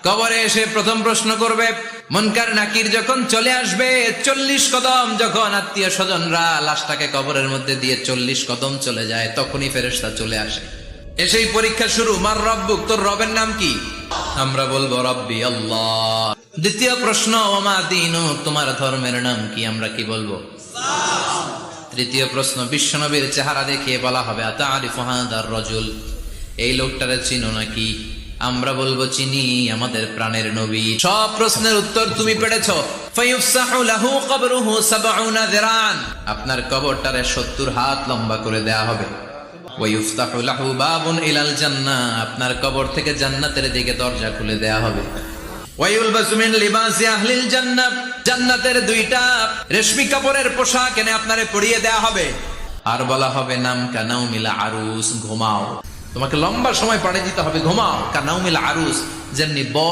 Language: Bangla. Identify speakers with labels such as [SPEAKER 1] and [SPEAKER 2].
[SPEAKER 1] কবরে এসে প্রথম প্রশ্ন করবে, মুনকার নাকির যখন চলে আসবে, 40 কদম যখন আত্মীয় স্বজনরা লাশটাকে কবরের মধ্যে দিয়ে 40 কদম চলে যায়, তখনই ফেরেশতা চলে আসে। এসেই পরীক্ষা শুরু, মার রব্বুক, তোর রবের নাম কি? আমরা বলবো রব্বি আল্লাহ। দ্বিতীয় প্রশ্ন, ওমা দীনুক, তোমার ধর্মের নাম কি? আমরা কি বলবো? তৃতীয় প্রশ্ন, বিশ্বনবীর চেহারা দেখিয়ে বলা হবে, আতারিফু হাদার রাজুল, এই লোকটারে চিনো নাকি? আমরা বলবো চিনি, আমাদের প্রাণের নবী। সব প্রশ্নের উত্তর তুমি পেরেছো। ফায়ুফসাহু লাহু কবরুহু 70 যিরান, আপনার কবরটারে 70 হাত লম্বা করে দেয়া হবে। ওয়ায়ুফতাহু লাহু বাবুন ইলাল জান্নাহ, আপনার কবর থেকে জান্নাতের দিকে দরজা খুলে দেয়া হবে। ওয়ায়ুলবাসু মিন লিবাসি আহলিল জান্নাহ, জান্নাতের 2টা রেশমি কাপড়ের পোশাক এনে আপনারে পরিয়ে দেয়া হবে। আর বলা হবে, নাম কানাউমিল আরুস, ঘুমাও। তোমাকে লম্বা সময় পাড়ে দিতে হবে, ঘুমাও। কানাউমিল আরুস, যেমনি